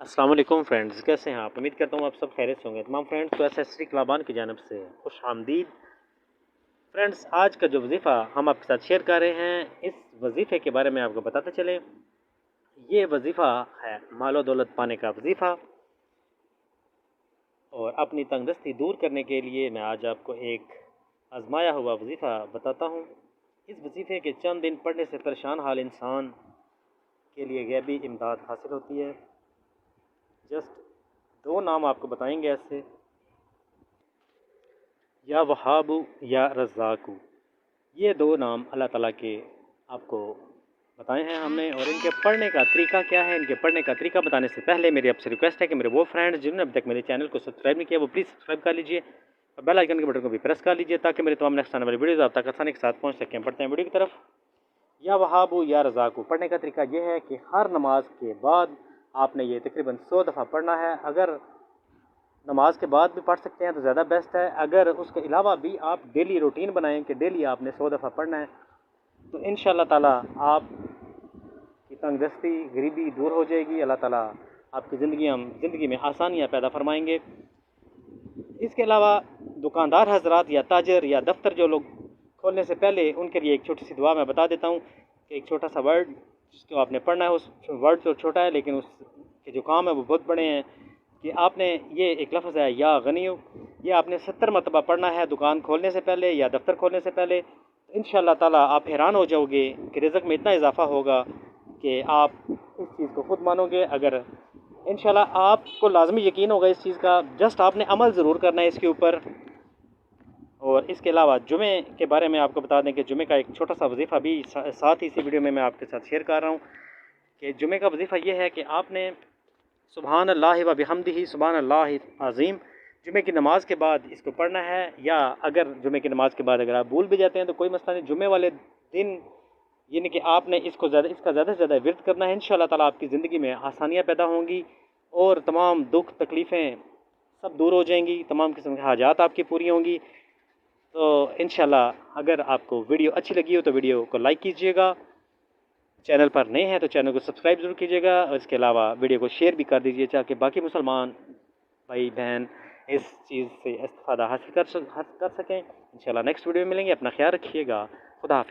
अस्सलाम वालेकुम फ्रेंड्स, कैसे हैं आप? उम्मीद करता हूँ आप सब खैरियत से होंगे। तमाम फ्रेंड्स को एसएससी क्लाबान की जानिब से खुश आमदीद। फ्रेंड्स, आज का जो वजीफ़ा हम आपके साथ शेयर कर रहे हैं, इस वजीफ़े के बारे में आपको बताते चले। ये वजीफ़ा है मालो दौलत पाने का वजीफ़ा, और अपनी तंगदस्ती दूर करने के लिए मैं आज आपको एक आजमाया हुआ वजीफ़ा बताता हूँ। इस वजीफ़े के चंद दिन पढ़ने से परेशान हाल इंसान के लिए गैबी इमदाद हासिल होती है। जस्ट दो नाम आपको बताएंगे ऐसे, या वहाबु या रज़्ज़ाक़ु। ये दो नाम अल्लाह ताला के आपको बताए हैं हमने। और इनके पढ़ने का तरीका क्या है, इनके पढ़ने का तरीका बताने से पहले मेरी आपसे रिक्वेस्ट है कि मेरे वो फ्रेंड्स जिन्होंने अभी तक मेरे चैनल को सब्सक्राइब नहीं किया, वो प्लीज़ सब्सक्राइब कर लीजिए और बेल आइकन के बटन को भी प्रेस कर लीजिए, ताकि मेरे तमाम नेक्स्ट आने वाली वीडियोज़ आप तक आसानी के साथ पहुँच सकें। बढ़ते हैं वीडियो की तरफ। या वहाबु या रज़्ज़ाक़ु पढ़ने का तरीका यह है कि हर नमाज के बाद आपने ये तकरीबन 100 दफ़ा पढ़ना है। अगर नमाज के बाद भी पढ़ सकते हैं तो ज़्यादा बेस्ट है। अगर उसके अलावा भी आप डेली रूटीन बनाएं कि डेली आपने 100 दफ़ा पढ़ना है, तो इंशाअल्लाह ताला आपकी तंगदस्ती गरीबी दूर हो जाएगी। अल्लाह ताला आपकी ज़िंदगी में आसानियाँ पैदा फरमाएंगे। इसके अलावा दुकानदार हजरात या ताजर या दफ्तर जो लोग खोलने से पहले, उनके लिए एक छोटी सी दुआ मैं बता देता हूँ कि एक छोटा सा वर्ड जिसको आपने पढ़ना है, उस वर्ड तो छोटा है लेकिन उसके जो काम है वो बहुत बड़े हैं। कि आपने ये एक लफ्ज़ है या गनियो, ये आपने 70 मरतबा पढ़ना है दुकान खोलने से पहले या दफ्तर खोलने से पहले। तो इंशाअल्लाह ताला आप हैरान हो जाओगे कि रिज़्क़ में इतना इजाफ़ा होगा कि आप इस चीज़ को ख़ुद मानोगे। अगर इंशाअल्लाह आपको लाजमी यकीन होगा इस चीज़ का, जस्ट आपने अमल ज़रूर करना है इसके ऊपर। और इसके अलावा जुमे के बारे में आपको बता दें कि जुमे का एक छोटा सा वजीफ़ा भी साथ ही इसी वीडियो में मैं आपके साथ शेयर कर रहा हूँ। कि जुमे का वजीफ़ा ये है कि आपने सुबहान अल्लाह व बिहम्दिही सुबहान अल्लाह अज़ीम जुमे की नमाज के बाद इसको पढ़ना है। या अगर जुमे की नमाज के बाद अगर आप भूल भी जाते हैं तो कोई मसला नहीं, जुमे वाले दिन यानी कि आपने इसका ज़्यादा से ज़्यादा विर्द करना है। इंशाअल्लाह ताला आपकी ज़िंदगी में आसानियाँ पैदा होंगी और तमाम दुख तकलीफ़ें सब दूर हो जाएंगी, तमाम किस्म के हाजात आपकी पूरी होंगी। तो इंशाअल्लाह अगर आपको वीडियो अच्छी लगी हो तो वीडियो को लाइक कीजिएगा, चैनल पर नए हैं तो चैनल को सब्सक्राइब ज़रूर कीजिएगा, और इसके अलावा वीडियो को शेयर भी कर दीजिए ताकि बाकी मुसलमान भाई बहन इस चीज़ से इस्तिफ़ादा हासिल कर सकें। इंशाअल्लाह नेक्स्ट वीडियो में मिलेंगे। अपना ख्याल रखिएगा। खुदा हाफ़िज़।